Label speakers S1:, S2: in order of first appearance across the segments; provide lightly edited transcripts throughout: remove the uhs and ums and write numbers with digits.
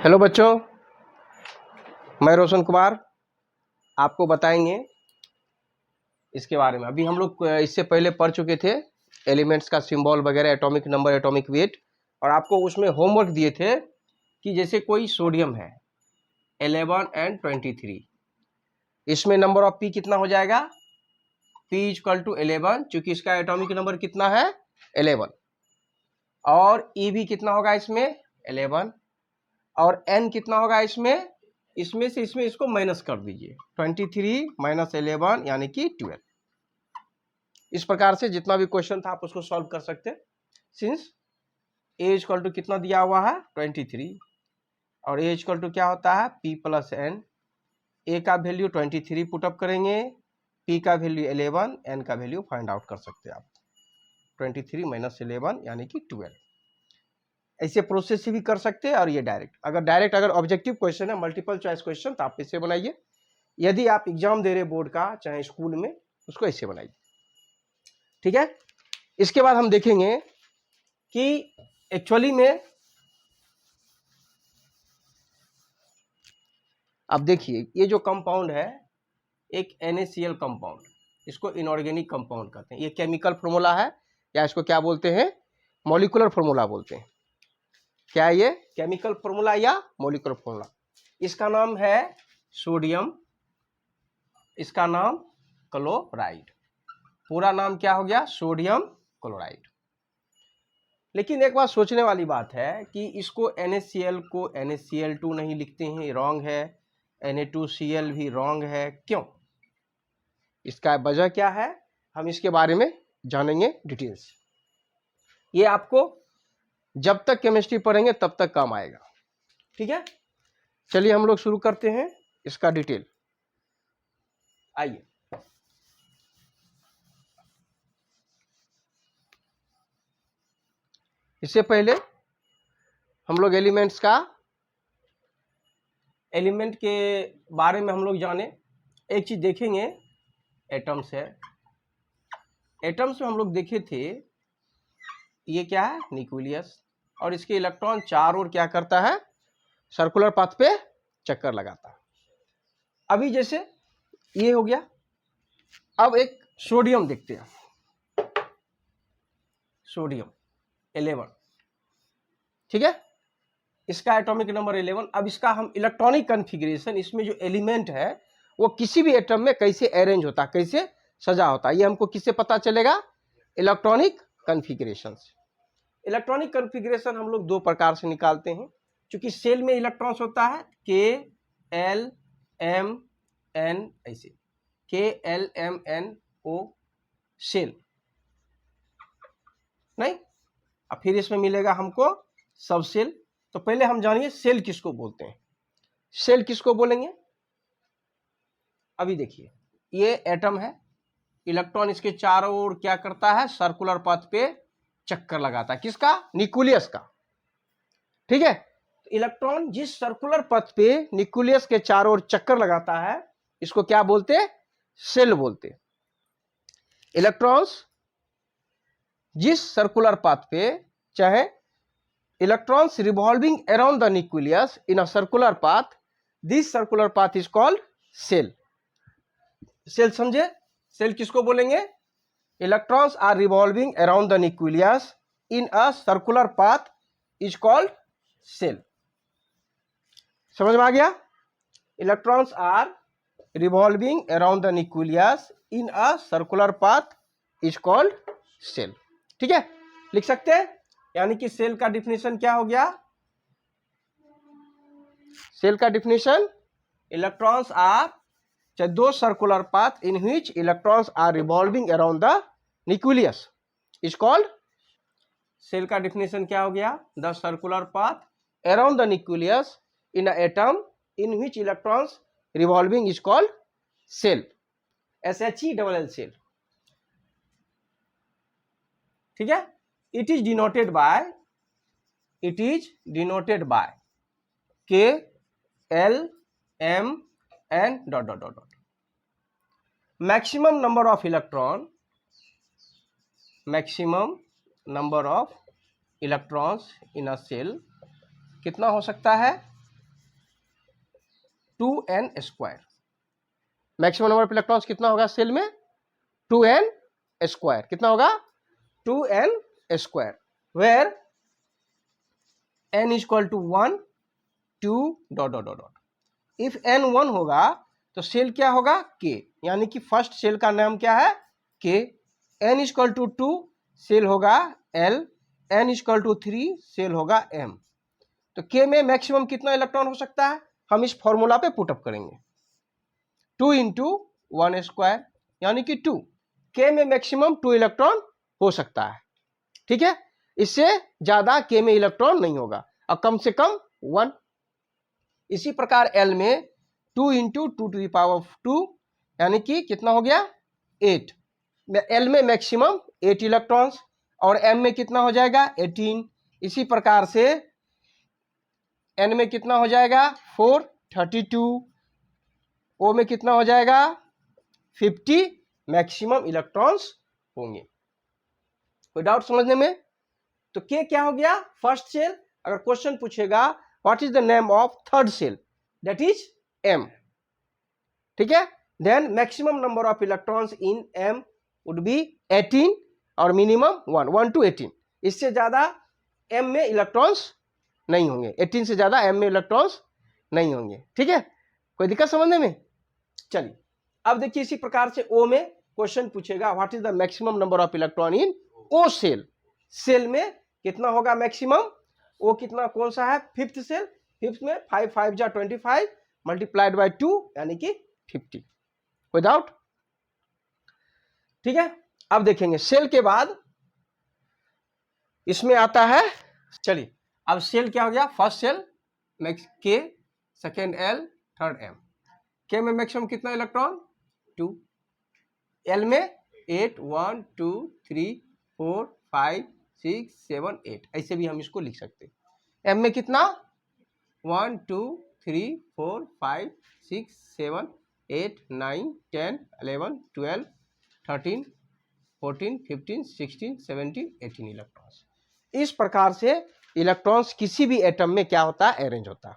S1: Hello बच्चों, मैं रोशन कुमार आपको बताएंगे इसके बारे में। अभी हम लोग इससे पहले पढ़ चुके थे एलिमेंट्स का सिंबल वगैरह, एटॉमिक नंबर, एटॉमिक वेट, और आपको उसमें होमवर्क दिए थे कि जैसे कोई सोडियम है 11 एंड 23, इसमें नंबर ऑफ पी कितना हो जाएगा? पी इक्वल टू 11, चूंकि इसका एटॉमिक नंबर कितना है 11, और ई भी कितना होगा इसमें 11, और n कितना होगा इसमें से इसमें इसको माइनस कर दीजिए, 23 माइनस 11 यानी कि 12। इस प्रकार से जितना भी क्वेश्चन था आप उसको सॉल्व कर सकते हैं। सिंस a इक्वल टू कितना दिया हुआ है 23, और a इक्वल टू क्या होता है p प्लस n। a का वैल्यू 23 पुटअप करेंगे, p का वैल्यू 11, n का वैल्यू फाइंड आउट कर सकते हैं आप। 23 माइनस 11 यानी कि 12। ऐसे प्रोसेस से भी कर सकते हैं, और ये डायरेक्ट अगर ऑब्जेक्टिव क्वेश्चन है, मल्टीपल चॉइस क्वेश्चन, तो आप इसे बनाइए। यदि आप एग्जाम दे रहे बोर्ड का चाहे स्कूल में, उसको ऐसे बनाइए, ठीक है। इसके बाद हम देखेंगे कि एक्चुअली में अब देखिए ये जो कंपाउंड है एक NaCl कंपाउंड, इसको इनऑर्गेनिक कंपाउंड कहते हैं। ये केमिकल फॉर्मूला है, या इसको क्या बोलते हैं मॉलिक्यूलर फॉर्मूला बोलते हैं। क्या ये केमिकल फॉर्मूला या मॉलिक्यूलर फॉर्मूला? इसका नाम है सोडियम, इसका नाम क्लोराइड। पूरा नाम क्या हो गया? Sodium chloride. लेकिन एक बात सोचने वाली बात है कि इसको NaCl को NaCl2 नहीं लिखते हैं, रॉन्ग है। Na2Cl भी रॉन्ग है, क्यों? इसका वजह क्या है हम इसके बारे में जानेंगे डिटेल्स। ये आपको जब तक केमिस्ट्री पढ़ेंगे तब तक काम आएगा, ठीक है। चलिए हम लोग शुरू करते हैं इसका डिटेल। आइए, इससे पहले हम लोग एलिमेंट के बारे में हम लोग जाने। एक चीज देखेंगे, एटम्स है। एटम्स में हम लोग देखे थे ये क्या है न्यूक्लियस, और इसके इलेक्ट्रॉन चार ओर क्या करता है सर्कुलर पाथ पे चक्कर लगाता है। अभी जैसे ये हो गया, अब एक सोडियम देखते हैं, सोडियम 11, ठीक है। इसका एटॉमिक नंबर 11। अब इसका हम इलेक्ट्रॉनिक कॉन्फ़िगरेशन, इसमें जो एलिमेंट है वो किसी भी एटम में कैसे अरेंज होता है, कैसे सजा होता है, ये हमको किससे पता चलेगा? इलेक्ट्रॉनिक कॉन्फ़िगरेशन से। इलेक्ट्रॉनिक कॉन्फ़िगरेशन हम लोग दो प्रकार से निकालते हैं। क्योंकि सेल में इलेक्ट्रॉन्स होता है K-L-M-N, ऐसे K-L-M-N-O सेल, नहीं। अब फिर इसमें मिलेगा हमको सब सेल। तो पहले हम जानिए सेल किसको बोलते हैं। सेल किसको बोलेंगे? अभी देखिए ये एटम है, इलेक्ट्रॉन इसके चारों ओर क्या करता है सर्कुलर पाथ पे चक्कर लगाता है, किसका? न्यूक्लियस का, ठीक है। इलेक्ट्रॉन जिस सर्कुलर पथ पे न्यूक्लियस के चारों ओर चक्कर लगाता है इसको क्या बोलते हैं? सेल बोलते हैं। इलेक्ट्रॉन्स जिस सर्कुलर पाथ पे, चाहे electrons revolving around the nucleus in a circular path, this circular path is called shell. Shell समझे? सेल किसको बोलेंगे? Electrons are revolving around the nucleus in a circular path is called shell. समझ में आ गया? Electrons are revolving around the nucleus in a circular path is called shell, ठीक है। लिख सकते हैं। यानी कि सेल का डिफिनेशन क्या हो गया? सेल का डिफिनेशन, इलेक्ट्रॉन्स आर दो circular path in which electrons are revolving around the nucleus is called. Shell का डिफिनेशन क्या हो गया? The circular path around the nucleus in an atom in which electrons revolving is called shell. SHELL shell, ठीक है। It is denoted by K-L-M-N ... maximum number of electrons in a shell कितना हो सकता है? 2n square. Maximum number of electrons कितना होगा shell में? 2n square. कितना होगा? 2n square, where n is equal to 1 2 dot dot dot dot. If n 1 होगा तो सेल क्या होगा? k, यानी कि फर्स्ट सेल का नाम क्या है? k। n is equal to 2 shell होगा l, n is equal to 3 shell होगा m। तो k में मैक्सिमम कितना इलेक्ट्रॉन हो सकता है? हम इस फॉर्मूला पे पुटअप करेंगे, 2 इंटू 1 स्क्वायर यानी कि 2। k में मैक्सिमम 2 इलेक्ट्रॉन हो सकता है, ठीक है। इससे ज्यादा k में इलेक्ट्रॉन नहीं होगा और कम से कम 1। इसी प्रकार l में 2 इंटू 2 टू द पावर 2 यानी कि कितना हो गया? 8। l में मैक्सिमम 8 इलेक्ट्रॉन्स और m में कितना हो जाएगा? 18। इसी प्रकार से n में कितना हो जाएगा? 4 32। o में कितना हो जाएगा? 50 मैक्सिमम इलेक्ट्रॉन्स होंगे। कोई डाउट समझने में? तो k क्या हो गया? First shell. अगर क्वेश्चन पूछेगा what is the name of third shell, that is m, ठीक है। Then maximum number of electrons in m would be 18 और मिनिमम 1 टू 18। इससे ज्यादा m में इलेक्ट्रॉन्स नहीं होंगे, 18 से ज्यादा m में इलेक्ट्रॉन्स नहीं होंगे, ठीक है। कोई दिक्कत समझने में? चलिए अब देखिए इसी प्रकार से o में क्वेश्चन पूछेगा what is the maximum number of electron in o shell. Shell में कितना होगा मैक्सिमम? o कितना, कौन सा है? Fifth cell. फिफ्थ में 5 5 जा 25 मल्टीप्लाइड बाय 2 यानी कि 50। कोई डाउट? ठीक है। अब देखेंगे सेल के बाद इसमें आता है, चलिए अब सेल क्या हो गया? First shell k, second l, third m। k में मैक्सिमम कितना इलेक्ट्रॉन? 2। l में 8 1 2 3 4 5 6 7 8, ऐसे भी हम इसको लिख सकते हैं। m में कितना? 1 2 3 4 5 6 7 8 9 10 11 12 13 14 15 16 17 18 इलेक्ट्रॉन्स। इस प्रकार से इलेक्ट्रॉन्स किसी भी एटम में क्या होता है? अरेंज होता है।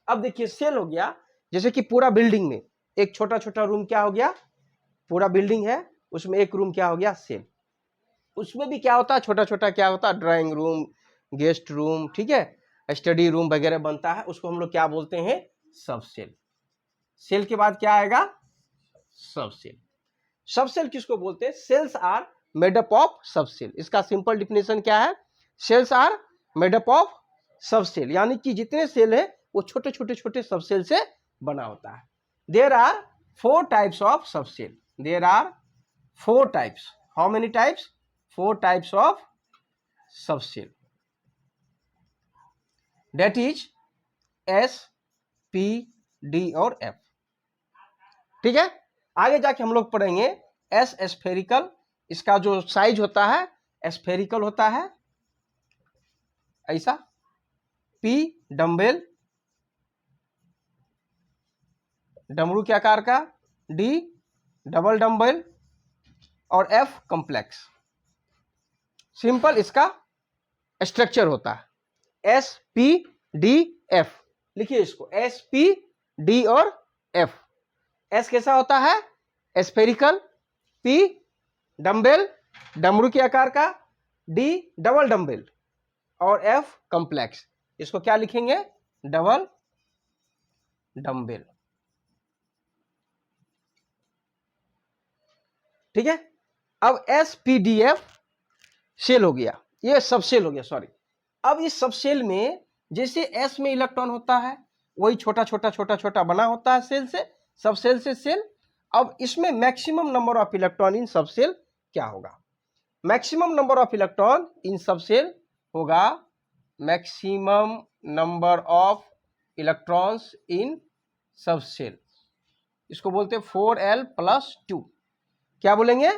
S1: अब देखिए सेल हो गया, जैसे कि पूरा बिल्डिंग में एक छोटा छोटा रूम क्या हो गया? पूरा बिल्डिंग है उसमें एक रूम क्या हो गया? सेल। उसमें भी क्या होता है? छोटा छोटा क्या होता है? ड्राइंग रूम, गेस्ट रूम, ठीक है, स्टडी रूम वगैरह बनता है, उसको हम लोग क्या बोलते हैं? सब सेल। सेल के बाद क्या आएगा? सब सेल। सब सेल किसको बोलते हैं? Shells are made up of subshell. इसका सिंपल डिफिनेशन क्या है? Shells are made up of subshell, यानी कि जितने सेल है वो छोटे छोटे छोटे सब सेल से बना होता है। There are 4 types of subshell. There are 4 types. How many types? 4 types of subshell, that is S, P, D और F, ठीक है। आगे जाके हम लोग पढ़ेंगे S स्फेरिकल। इसका जो साइज होता है स्फेरिकल होता है ऐसा। P डम्बेल, डमरू के आकार का। D डबल डम्बेल और F कॉम्प्लेक्स। सिंपल इसका स्ट्रक्चर होता है S P D F। लिखिए इसको S P D और F। S कैसा होता है? स्फेरिकल। P डम्बेल, डमरू के आकार का। D डबल डम्बेल और F कॉम्प्लेक्स। इसको क्या लिखेंगे? डबल डम्बेल, ठीक है। अब SPDF सेल हो गया, ये सब सेल हो गया, सॉरी। अब इस सब सेल में जैसे S में इलेक्ट्रॉन होता है वही छोटा छोटा छोटा छोटा बना होता है सेल से, सब सेल से सेल। अब इसमें मैक्सिमम नंबर ऑफ इलेक्ट्रॉन इन सब सेल क्या होगा? मैक्सिमम नंबर ऑफ इलेक्ट्रॉन इन सब सेल होगा, मैक्सिमम नंबर ऑफ इलेक्ट्रॉन्स इन सब सेल, इसको बोलते हैं 4l प्लस 2। क्या बोलेंगे?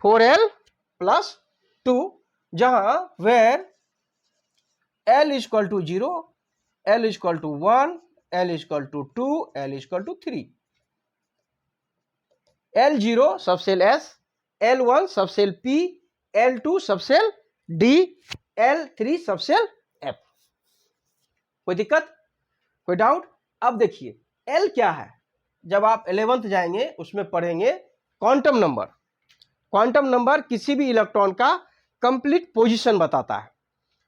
S1: 4l प्लस 2, जहां where l is equal to 0, l is equal to 1, l is equal to 2, l is equal to 3। L0 subshell S, L1 subshell P, L2 subshell D, L3 subshell F। कोई दिक्कत? कोई doubt? अब देखिए L क्या है, जब आप 11th जाएंगे उसमें पढ़ेंगे क्वांटम नंबर। क्वांटम नंबर किसी भी इलेक्ट्रॉन का कंप्लीट पोजीशन बताता है,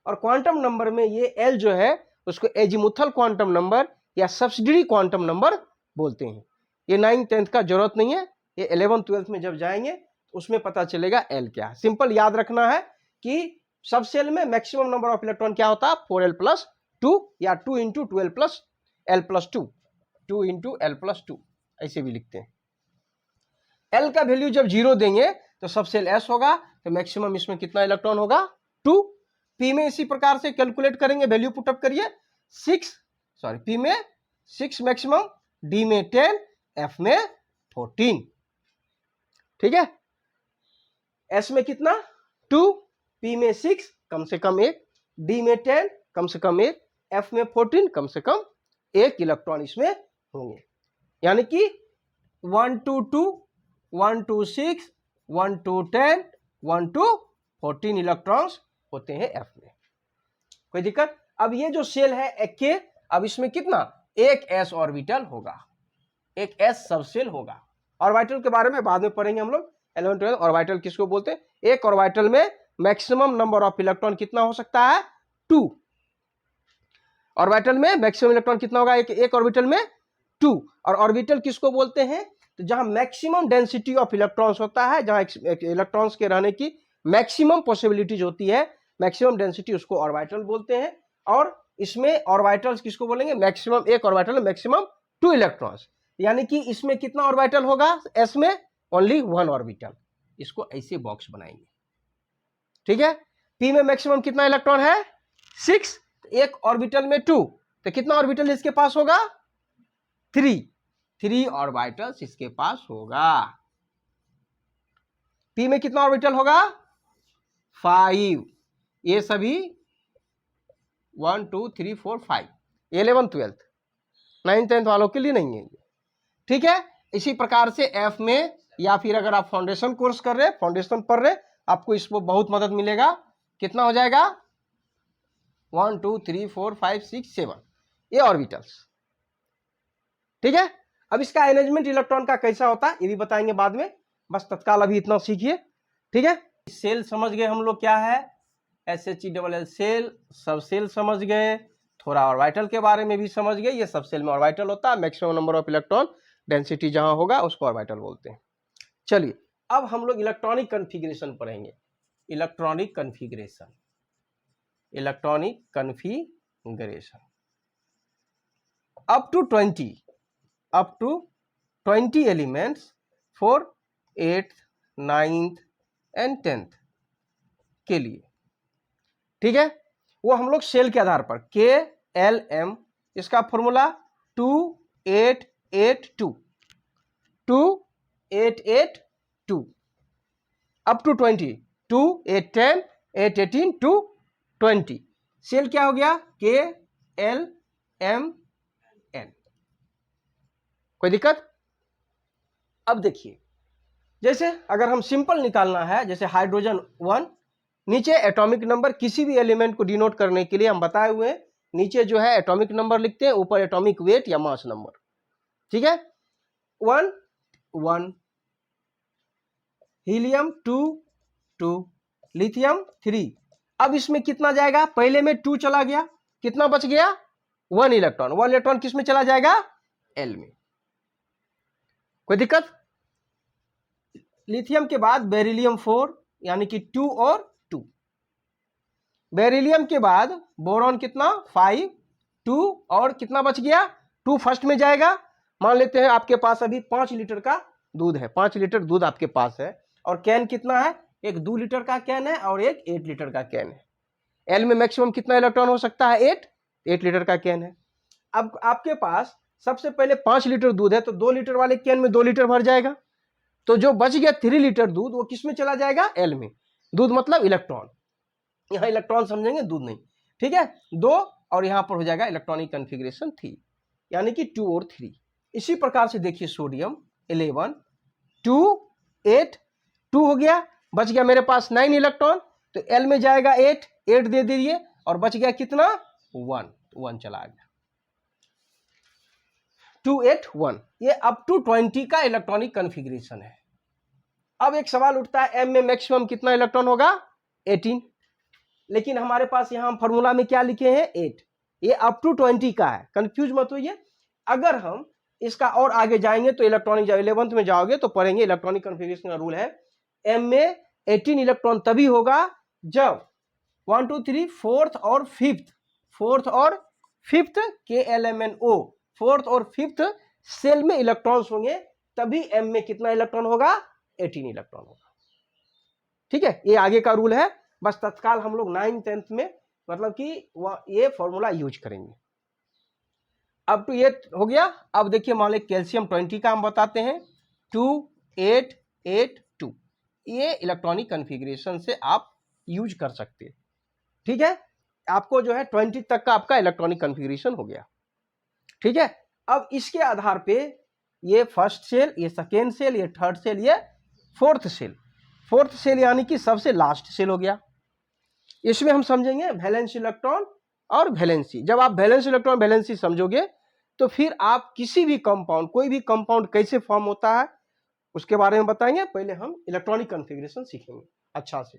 S1: और क्वांटम नंबर में ये एल जो है उसको एजीमुथल क्वांटम नंबर या सब्सिडरी क्वांटम नंबर बोलते हैं। ये 9th 10th का जरूरत नहीं है, ये 11th 12th में जब जाएंगे उसमें पता चलेगा एल क्या है। सिंपल याद रखना है कि सब सेल में मैक्सिमम नंबर ऑफ इलेक्ट्रॉन क्या होता है, 4l+2 या 2 × 12l+2, 2 × l+2 ऐसे भी लिखते हैं। एल का वैल्यू जब 0 देंगे तो सब सेल एस होगा, तो मैक्सिमम इसमें कितना इलेक्ट्रॉन होगा, 2। पी में इसी प्रकार से कैलकुलेट करेंगे, वैल्यू पुटअप करिए, पी में 6 मैक्सिमम, डी में 10, एफ में 14। ठीक है, एस में कितना 2, पी में 6 कम से कम 1, डी में 10 कम से कम 1, एफ में 14 कम से कम 1 इलेक्ट्रॉन इसमें होंगे। यानी कि 1 to 2, 1 to 6, 1 to 10, 1 to 14 electrons होते हैं एफ में। कोई दिक्कत? अब ये जो सेल है के, अब इसमें कितना, एक एस ऑर्बिटल होगा, एक एस सबसेल होगा। ऑर्बिटल के बारे में बाद में पढ़ेंगे हम लोग 11 12। ऑर्बिटल किसको बोलते हैं? एक ऑर्बिटल में मैक्सिमम नंबर ऑफ इलेक्ट्रॉन कितना हो सकता है, 2। ऑर्बिटल में मैक्सिमम इलेक्ट्रॉन कितना होगा, एक ऑर्बिटल में 2। और ऑर्बिटल किसको बोलते हैं, तो जहां मैक्सिमम डेंसिटी ऑफ इलेक्ट्रॉन्स होता है, जहां इलेक्ट्रॉन्स के रहने की मैक्सिमम पॉसिबिलिटीज होती है, मैक्सिमम डेंसिटी, उसको ऑर्बिटल बोलते हैं। और इसमें ऑर्बिटल्स किसको बोलेंगे, मैक्सिमम, एक ऑर्बिटल मैक्सिमम 2 इलेक्ट्रॉन्स, यानी कि इसमें कितना ऑर्बिटल होगा, एस में ओनली 1 ऑर्बिटल। इसको ऐसे बॉक्स बनाएंगे। ठीक है, पी में मैक्सिमम कितना इलेक्ट्रॉन है, 6, एक ऑर्बिटल में 2, तो कितना ऑर्बिटल इसके पास होगा, 3 ऑर्बिटल्स इसके पास होगा। पी में कितना ऑर्बिटल होगा, 5। ये सभी 1 2 3 4 5 11th 12th 9th 10th वालों के लिए नहीं है। ठीक है, इसी प्रकार से एफ में, या फिर अगर आप फाउंडेशन कोर्स कर रहे, फाउंडेशन पढ़ रहे, आपको इसमें बहुत मदद मिलेगा। कितना हो जाएगा, 1 2 3 4 5 6 7 ये ऑर्बिटल्स। ठीक है, अब इसका अरेंजमेंट इलेक्ट्रॉन का कैसा होता है ये भी बताएंगे बाद में, बस तत्काल अभी इतना सीखिए। ठीक है, सेल समझ गए हम लोग क्या है, SHELL सेल, सब सेल समझ गए, थोड़ा ऑर्बिटल के बारे में भी समझ गए। ये सब सेल में ऑर्बिटल होता है, maximum number of electron density जहां होगा उसको ऑर्बिटल बोलते हैं। चलिए, अब हम लोग इलेक्ट्रॉनिक कन्फिग्रेशन पढ़ेंगे। Electronic configuration, electronic configuration up to 20 elements for 8th 9th and 10th के लिए। ठीक है, वो हम लोग सेल के आधार पर KLM, इसका formula 2882 2882 up to 20, 2 8 10 8 18 to 20। Shell क्या हो गया, KLMN। कोई दिक्कत? अब देखिए, जैसे अगर हम सिंपल निकालना है, जैसे हाइड्रोजन 1, नीचे एटॉमिक नंबर किसी भी एलिमेंट को डिनोट करने के लिए हम बताए हुए हैं, नीचे जो है एटॉमिक नंबर लिखते हैं, ऊपर एटॉमिक वेट या मास नंबर। ठीक है, 1 1, हीलियम 2 2, लिथियम 3। अब इसमें कितना जाएगा, पहले में 2 चला गया, कितना बच गया, 1 इलेक्ट्रॉन। 1 इलेक्ट्रॉन किस में चला जाएगा, एल में। कोई दिक्कत? लिथियम के बाद बेरिलियम 4, यानी कि 2 और 2। बेरिलियम के बाद बोरॉन कितना, 5 2, और कितना बच गया, 2 फर्स्ट में जाएगा। मान लेते हैं आपके पास अभी 5 लीटर का दूध है, 5 लीटर दूध आपके पास है, और कैन कितना है, एक 2 लीटर का कैन है और एक 8 लीटर का कैन है। एल में मैक्सिमम कितना इलेक्ट्रॉन हो सकता है, 8 लीटर का कैन है। अब आपके पास सबसे पहले 5 लीटर दूध है, तो 2 लीटर वाले कैन में 2 लीटर भर जाएगा, तो जो बच गया 3 लीटर दूध वो किस में चला जाएगा, एल में। दूध मतलब इलेक्ट्रॉन, यहां इलेक्ट्रॉन समझेंगे, दूध नहीं। ठीक है, 2, और यहां पर हो जाएगा इलेक्ट्रॉनिक कन्फिग्रेशन 3, यानी कि 2 और 3। इसी प्रकार से देखिए सोडियम 11 2 8 2 हो गया, बच गया मेरे पास 9 इलेक्ट्रॉन, तो एल में जाएगा 8 दे दीजिए, और बच गया कितना, 1 चला गया। 281, ये अप टू 20 का इलेक्ट्रॉनिक कॉन्फ़िगरेशन है। अब एक सवाल उठता है, एम में मैक्सिमम कितना इलेक्ट्रॉन होगा? 18, लेकिन हमारे पास यहां हम फॉर्मूला में क्या लिखे हैं? 8। ये अप टू 20 का है, कंफ्यूज मत होइए। अगर हम इसका और आगे जाएंगे तो इलेक्ट्रॉनिक, जब 11th में जाओगे तो पढ़ेंगे, इलेक्ट्रॉनिक कॉन्फ़िगरेशन का रूल है, एम में 18 इलेक्ट्रॉन तभी होगा जब 1 2 3 फोर्थ और फिफ्थ KLMNO, फोर्थ और फिफ्थ सेल में इलेक्ट्रॉन्स होंगे, तभी एम में कितना इलेक्ट्रॉन होगा? 18 इलेक्ट्रॉन होगा। ठीक है, ये आगे का रूल है, बस तत्काल हम लोग 9th 10th में मतलब कि ये फॉर्मूला यूज करेंगे। अब तो ये हो गया। अब देखिए मान लीजिए कैल्शियम 20 का हम बताते हैं, 2882, ये इलेक्ट्रॉनिक कॉन्फ़िगरेशन से आप यूज कर सकते हैं। ठीक है, आपको जो है 20 तक का आपका इलेक्ट्रॉनिक कॉन्फ़िगरेशन हो गया। ठीक है, अब इसके आधार पे ये फर्स्ट सेल, ये सेकेंड सेल, ये थर्ड सेल, ये फोर्थ सेल यानी कि सबसे लास्ट सेल हो गया। इसमें हम समझेंगे वैलेंस इलेक्ट्रॉन और वैलेंसी। जब आप वैलेंस इलेक्ट्रॉन वैलेंसी समझोगे तो फिर आप किसी भी कंपाउंड, कोई भी कंपाउंड कैसे फॉर्म होता है उसके बारे में बताएंगे। पहले हम इलेक्ट्रॉनिक कॉन्फ़िगरेशन सीखेंगे अच्छा से।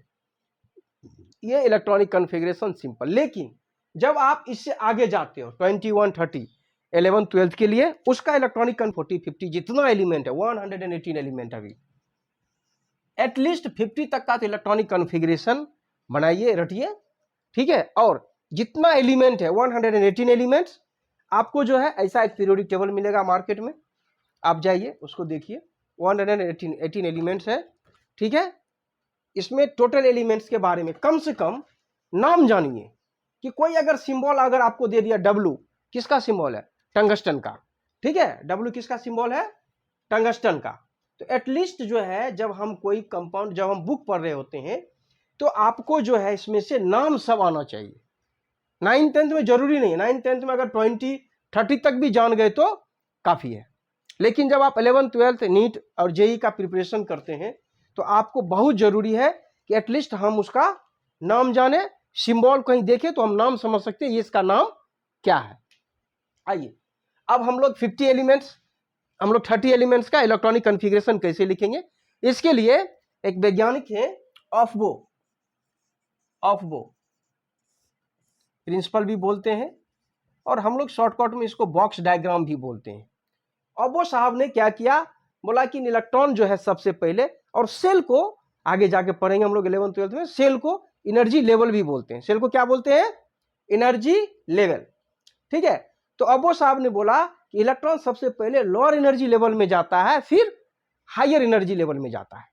S1: ये इलेक्ट्रॉनिक कॉन्फ़िगरेशन सिंपल, लेकिन जब आप इससे आगे जाते हो 21 30 11th 12th के लिए, उसका इलेक्ट्रॉनिक 40 50 जितना एलिमेंट है, 118 एलिमेंट अभी, एटलीस्ट 50 तक का तो इलेक्ट्रॉनिक कॉन्फ़िगरेशन बनाइए, रटिए। ठीक है, और जितना एलिमेंट है 118 एलिमेंट्स, आपको जो है ऐसा एक पीरियोडिक टेबल मिलेगा मार्केट में, आप जाइए उसको देखिए, 118 एलिमेंट्स है। ठीक है, इसमें टोटल एलिमेंट्स के बारे में कम से कम नाम जानिए कि कोई अगर सिंबल अगर आपको दे दिया, W किसका सिंबल है? टंगस्टन का। ठीक है, W किसका सिंबल है? टंगस्टन का। तो एटलीस्ट जो है जब हम कोई कंपाउंड, जब हम बुक पढ़ रहे होते हैं तो आपको जो है इसमें से नाम सब आना चाहिए। 9th 10th में जरूरी नहीं है, 9th 10th में अगर 20 30 तक भी जान गए तो काफी है, लेकिन जब आप 11th 12th नीट और जेई का प्रिपरेशन करते हैं तो आपको बहुत जरूरी है कि एटलीस्ट हम उसका नाम जाने, सिंबल कहीं देखे तो हम नाम समझ सकते हैं ये इसका नाम क्या है। आइए अब हम लोग 50 एलिमेंट्स, हम लोग 30 एलिमेंट्स का इलेक्ट्रॉनिक कॉन्फ़िगरेशन कैसे लिखेंगे। इसके लिए एक वैज्ञानिक है ऑफबो प्रिंसिपल भी बोलते हैं, और हम लोग शॉर्टकट में इसको बॉक्स डायग्राम भी बोलते हैं। ऑफबो साहब ने क्या किया, बोला कि इलेक्ट्रॉन जो है सबसे पहले, और सेल को आगे जाके पढ़ेंगे हम लोग 11th 12th में, सेल को एनर्जी लेवल भी बोलते हैं। सेल को क्या बोलते हैं? Energy level. ठीक है, तो ऑफबो साहब ने बोला कि इलेक्ट्रॉन सबसे पहले लोअर एनर्जी लेवल में जाता है, फिर हायर एनर्जी लेवल में जाता है।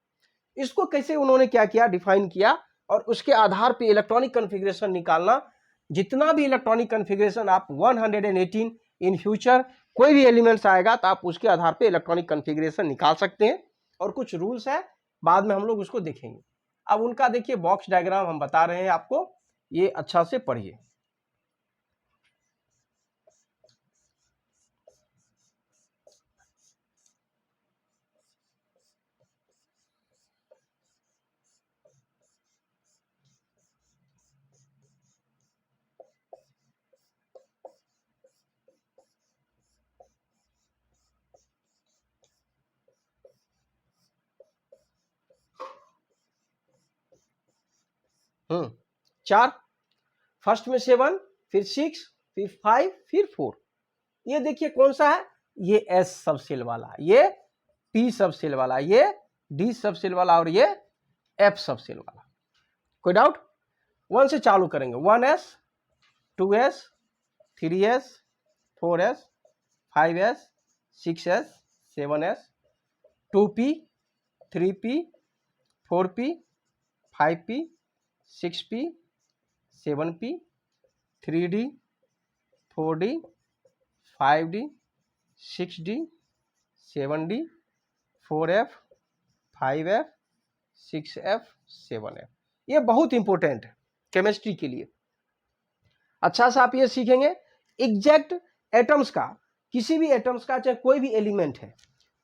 S1: इसको कैसे उन्होंने क्या किया, डिफाइन किया, और उसके आधार पे इलेक्ट्रॉनिक कॉन्फ़िगरेशन निकालना। जितना भी इलेक्ट्रॉनिक कॉन्फ़िगरेशन आप 118 इन फ्यूचर कोई भी एलिमेंट्स आएगा तो आप उसके आधार पे इलेक्ट्रॉनिक कॉन्फ़िगरेशन निकाल सकते हैं, और कुछ रूल्स है, बाद में हम लोग उसको देखेंगे। अब उनका देखिए बॉक्स डायग्राम हम बता रहे हैं आपको, ये अच्छा से पढ़िए। चार, फर्स्ट में 7, फिर 6, फिर 5, फिर 4। ये देखिए कौन सा है, ये S सब सेल वाला, ये P सब सेल वाला, ये D सब सेल वाला, और ये F सब सेल वाला। कोई डाउट? 1 से चालू करेंगे, 1S 2S 3S 4S 5S 6S 7S 2P 3P 4P 5P 6P 7P 3D 4D 5D 6D 7D 4F 5F 6F 7F। ये बहुत इंपॉर्टेंट है केमिस्ट्री के लिए। अच्छा से आप ये सीखेंगे एग्जैक्ट एटम्स का, किसी भी एटम्स का चाहे कोई भी एलिमेंट है,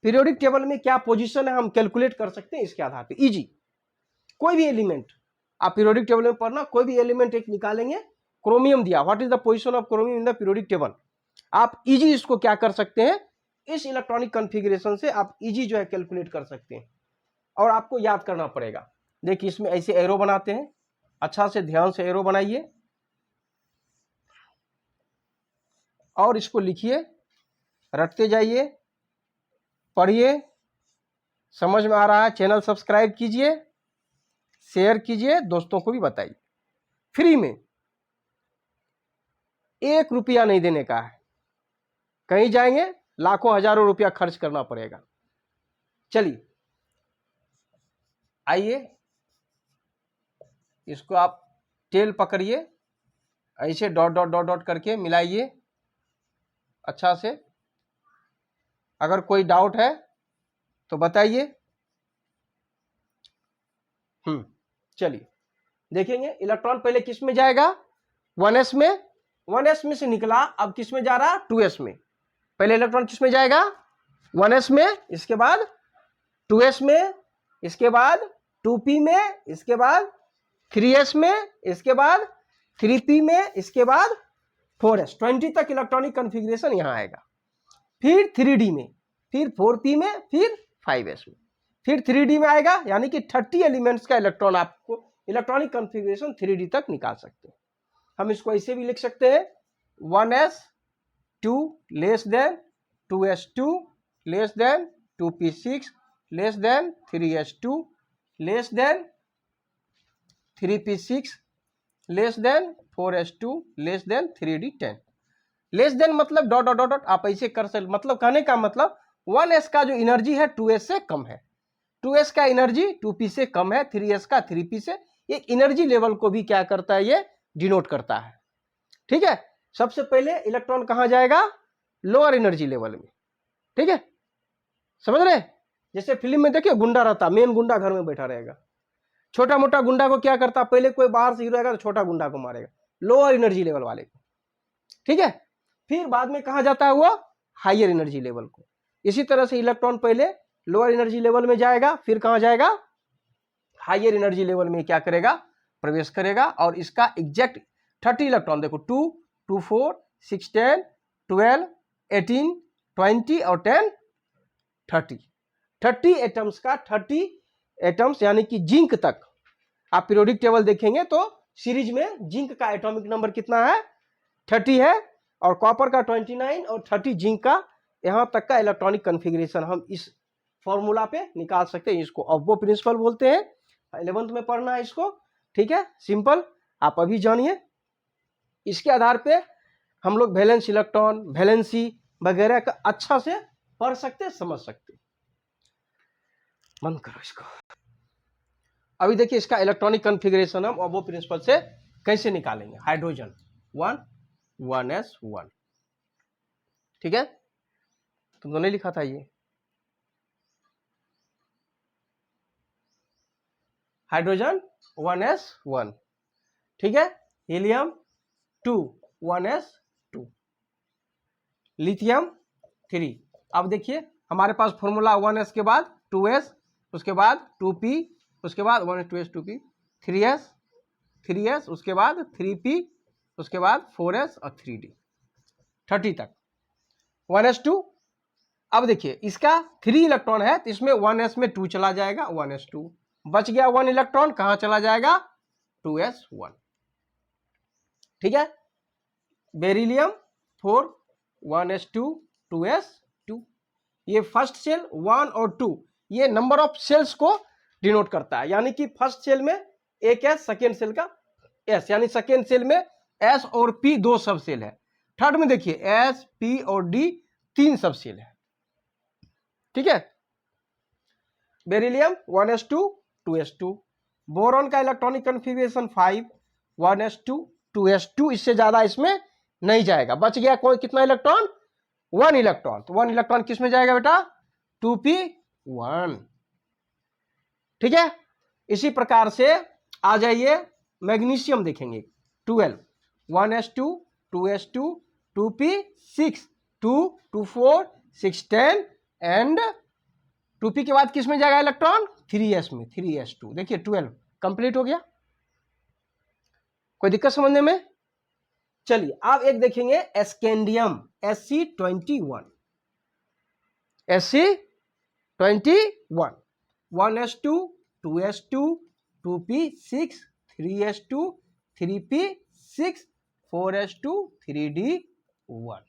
S1: पीरियोडिक टेबल में क्या पोजीशन है हम कैलकुलेट कर सकते हैं इसके आधार पे। इजी, कोई भी एलिमेंट आप पीरियोडिक टेबल में पढ़ना, कोई भी एलिमेंट एक निकालेंगे, क्रोमियम दिया, what is the position of chromium in the periodic table, आप इजी इसको क्या कर सकते हैं इस इलेक्ट्रॉनिक कॉन्फ़िगरेशन से आप इजी जो है कैलकुलेट कर सकते हैं और आपको याद करना पड़ेगा। देखिए इसमें ऐसे एरो बनाते हैं, अच्छा से ध्यान से एरो बनाइए और इसको लिखिए, रटते जाइए, पढ़िए, समझ में आ रहा है चैनल सब्सक्राइब कीजिए, शेयर कीजिए, दोस्तों को भी बताइए। फ्री में, 1 रुपया नहीं देने का है, कहीं जाएंगे लाखों हजारों रुपया खर्च करना पड़ेगा। चलिए आइए, इसको आप टेल पकड़िए, ऐसे डॉट डॉट डॉट डॉट करके मिलाइए अच्छा से। अगर कोई डाउट है तो बताइए। चलिए देखेंगे इलेक्ट्रॉन पहले किस में जाएगा, 1s में, 1s में से निकला, अब किस में जा रहा, 2s में। पहले इलेक्ट्रॉन किस में जाएगा, 1s में, इसके बाद 2s में, इसके बाद 2p में, इसके बाद 3s में, इसके बाद 3p में, इसके बाद 4s, 20 तक इलेक्ट्रॉनिक कॉन्फ़िगरेशन यहां आएगा। फिर 3d में, फिर 4p में, फिर 5s में, फिर 3d में आएगा, यानी कि 30 एलिमेंट्स का इलेक्ट्रॉन आपको इलेक्ट्रॉनिक कॉन्फ़िगरेशन 3d तक निकाल सकते हैं। हम इसको ऐसे भी लिख सकते हैं, 1s2 less than 2s2 less than 2p6 less than 3s2 less than 3p6 less than 4s2 less than 3d10। Less than मतलब डॉट डॉट डॉट, आप ऐसे कर सकते, मतलब कहने का मतलब 1s का जो एनर्जी है 2s से कम है, 2s का एनर्जी 2p से कम है, 3s का 3p से। ये एनर्जी लेवल को भी क्या करता है, ये डिनोट करता है। ठीक है, सबसे पहले इलेक्ट्रॉन कहां जाएगा, लोअर एनर्जी लेवल में। ठीक है, समझ रहे, जैसे फिल्म में देखिए गुंडा रहता, मेन गुंडा घर में बैठा रहेगा, छोटा मोटा गुंडा को क्या करता, पहले कोई बाहर से हीरो आएगा तो छोटा गुंडा को मारेगा, लोअर एनर्जी लेवल वाले को। ठीक है, फिर बाद में कहा जाता है वो हायर एनर्जी लेवल को। इसी तरह से इलेक्ट्रॉन पहले लोअर एनर्जी लेवल में जाएगा, फिर कहां जाएगा, हायर एनर्जी लेवल में क्या करेगा, प्रवेश करेगा। और इसका एग्जैक्ट 30 इलेक्ट्रॉन देखो, 2 2 4 6 10 12 18 20 और 10 30 एटम्स का 30 एटम्स, यानी कि जिंक तक। आप पीरियोडिक टेबल देखेंगे तो सीरीज में जिंक का एटॉमिक नंबर कितना है, 30 है, और कॉपर का 29 और 30 जिंक का, यहां तक का इलेक्ट्रॉनिक कॉन्फ़िगरेशन हम इस फॉर्मूला पे निकाल सकते हैं। इसको अब्बो प्रिंसिपल बोलते हैं, 11th में पढ़ना है इसको। ठीक है, सिंपल, आप अभी जानिए। इसके आधार पे हम लोग वैलेंस इलेक्ट्रॉन, वैलेंसी वगैरह का अच्छा से पढ़ सकते, समझ सकते। बंद करो इसको। अभी देखिए इसका इलेक्ट्रॉनिक कॉन्फ़िगरेशन हम अब्बो प्रिंसिपल से कैसे निकालेंगे। Hydrogen 1 1s1। ठीक है, तुमने नहीं लिखा था ये, हाइड्रोजन 1s1। ठीक है, हीलियम 2 1s2, लिथियम 3। अब देखिए हमारे पास फॉर्मूला 1s के बाद 2s, उसके बाद 2p, उसके बाद 1s 2s 2p, 3s, उसके बाद 3p, उसके बाद 4s और 3d, 30 तक 1s2। अब देखिए इसका 3 इलेक्ट्रॉन है तो इसमें 1s में 2 चला जाएगा, 1s2 बच गया, 1 इलेक्ट्रॉन कहां चला जाएगा, 2s1। ठीक है, बेरिलियम 4 1s2 2s2। ये फर्स्ट सेल 1 और 2, ये नंबर ऑफ सेल्स को डिनोट करता है, यानी कि फर्स्ट सेल में एक एस, सेकेंड सेल का एस, यानी सेकेंड सेल में एस और पी 2 सब सेल है, थर्ड में देखिए एस पी और डी 3 सब सेल है। ठीक है, बेरिलियम 1s2 2s2। बोरॉन का इलेक्ट्रॉनिक कॉन्फ़िगरेशन 5 1s2 2s2, इससे ज्यादा इसमें नहीं जाएगा। बच गया कोई कितना इलेक्ट्रॉन, 1 इलेक्ट्रॉन, तो 1 इलेक्ट्रॉन किस में जाएगा बेटा, 2p1। ठीक है, इसी प्रकार से आ जाइए, मैग्नीशियम देखेंगे 12 1s2 2s2 2p6 2 2 4 6 10 and 2p के बाद किस में जाएगा इलेक्ट्रॉन, 3s में, 3s2। देखिए 12 कंप्लीट हो गया, कोई दिक्कत समझने में। चलिए आप एक देखेंगे एस्केंडियम Sc21। Sc21, 1s2, 2s2, 2p6, 3s2, 3p6, 4s2, 3d1।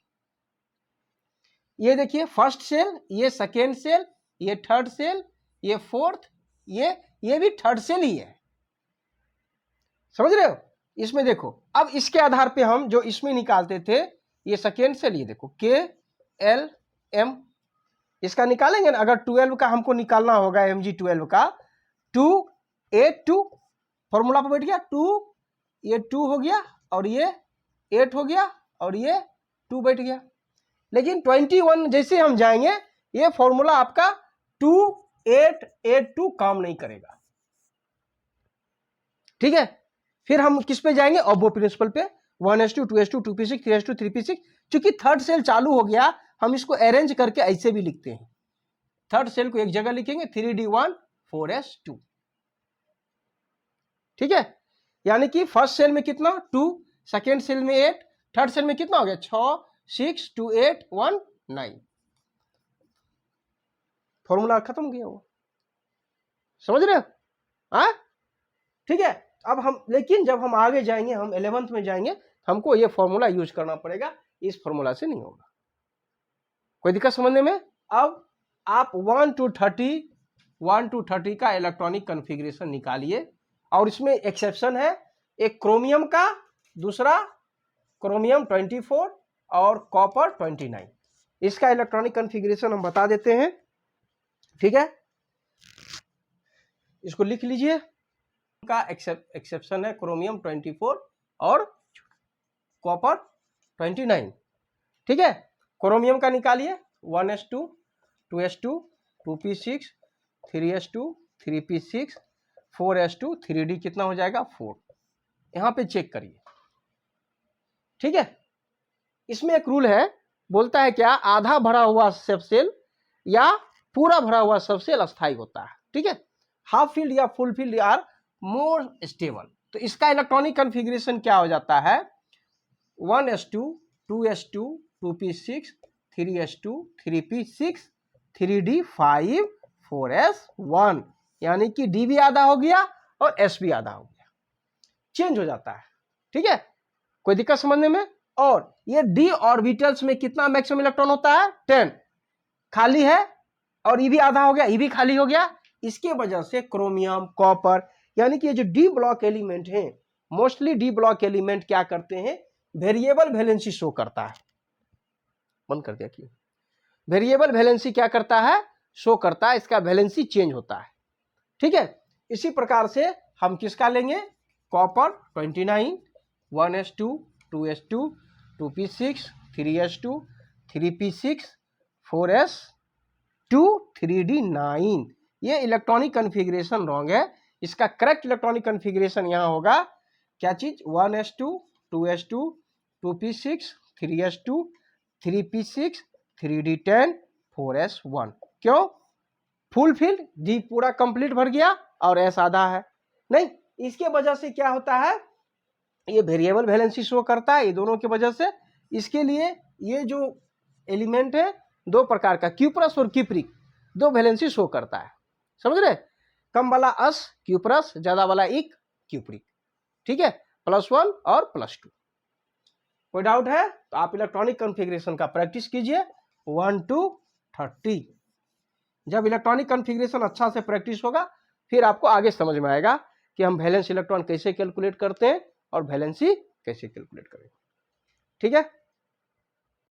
S1: ये देखिए फर्स्ट सेल, ये सेकेंड सेल, ये थर्ड सेल, ये फोर्थ, ये भी थर्ड सेल ही है, समझ रहे हो। इसमें देखो अब इसके आधार पे हम जो इसमें निकालते थे, ये सेकेंड सेल, ये देखो KLM, इसका निकालेंगे ना। अगर 12 का हमको निकालना होगा, Mg12 का 2A2, फॉर्मूला पर बैठ गया 2, ये 2 हो गया और ये 8 हो गया और ये 2 बैठ गया। लेकिन 21 जैसे हम जाएंगे, ये फॉर्मूला आपका 2882 काम नहीं करेगा, ठीक है। फिर हम किस पे जाएंगे, ऑब्बो प्रिंसिपल पे, 1s2, 2s2, 2p6, 3s2, 3p6। चूंकि थर्ड सेल चालू हो गया, हम इसको अरेंज करके ऐसे भी लिखते हैं। थर्ड सेल को एक जगह लिखेंगे 3d1, 4s2, ठीक है। यानी कि फर्स्ट सेल में कितना 2, सेकेंड सेल में 8, थर्ड सेल में कितना हो गया 6, 6, 2, 8, 1, 9। फॉर्मूला खत्म हो गया वो, समझ रहे हो, हाँ, ठीक है। अब हम, लेकिन जब हम आगे जाएंगे, हम 11th में जाएंगे, हमको ये फॉर्मूला यूज करना पड़ेगा, इस फॉर्मूला से नहीं होगा। कोई दिक्कत समझने में। अब आप 1 to 30 का इलेक्ट्रॉनिक कॉन्फ़िगरेशन निकालिए, और इसमें एक्सेप्शन है, एक क्रोमियम का, दूसरा क्रोमियम 24 और कॉपर 29। इसका इलेक्ट्रॉनिक कॉन्फ़िगरेशन हम बता देते हैं, ठीक है। इसको लिख लीजिए, का एक्सेप्शन है क्रोमियम 24 और कॉपर 29, ठीक है। क्रोमियम का निकालिए 1s2, 2s2, 2p6, 3s2, 3p6, 4s2, 3d कितना हो जाएगा 4। यहां पे चेक करिए, ठीक है। इसमें एक रूल है, बोलता है क्या, आधा भरा हुआ सब सेल या पूरा भरा हुआ सब सेल अस्थायी होता है, ठीक है। हाफ फील्ड या full filled are more stable. तो इसका इलेक्ट्रॉनिक कॉन्फ़िगरेशन क्या हो जाता है, 1s2, 2s2, 2p6, 3s2, 3p6, 3d5, 4s1, यानी कि d भी आधा हो गया और s भी आधा हो गया, चेंज हो जाता है, ठीक है। कोई दिक्कत समझने में। और ये d ऑर्बिटल्स में कितना मैक्सिमम इलेक्ट्रॉन होता है 10, खाली है, और e भी आधा हो गया, e भी खाली हो गया। इसके वजह से क्रोमियम, कॉपर, यानी कि ये जो डी ब्लॉक एलिमेंट हैं, मोस्टली डी ब्लॉक एलिमेंट क्या करते हैं, वेरिएबल वैलेंसी शो करता है। बंद कर दिया क्यों, वेरिएबल वैलेंसी क्या करता है, शो करता है, इसका वैलेंसी चेंज होता है, ठीक है। इसी प्रकार से हम किसका लेंगे, copper 29, 1s2, 2s2, 2p6, 3s2, 3p6, 4s2, 3d9। ये इलेक्ट्रॉनिक कॉन्फ़िगरेशन रॉन्ग है। इसका करेक्ट इलेक्ट्रॉनिक कॉन्फ़िगरेशन यहां होगा, क्या चीज, 1s2, 2s2, 2p6, 3s2, 3p6, 3d10, 4s1। क्यों, फुल फील्ड, डी पूरा कंप्लीट भर गया और एस आधा है, नहीं। इसके वजह से क्या होता है, ये वेरिएबल वैलेंसी शो करता है, ये दोनों की वजह से। इसके लिए ये जो एलिमेंट है दो प्रकार का, क्यूप्रस और क्यूप्रिक, दो वैलेंसी शो करता है, समझ रहे। कम वाला अस क्यूप्रस, ज्यादा वाला इक क्यूप्रिक, ठीक है, +1 और +2। कोई डाउट है तो आप इलेक्ट्रॉनिक कॉन्फ़िगरेशन का प्रैक्टिस कीजिए 1 to 30। जब इलेक्ट्रॉनिक कॉन्फ़िगरेशन अच्छा से प्रैक्टिस होगा, फिर आपको आगे समझ में आएगा कि हम वैलेंस इलेक्ट्रॉन कैसे कैलकुलेट करते हैं और वैलेंसी कैसे कैलकुलेट करें, ठीक है।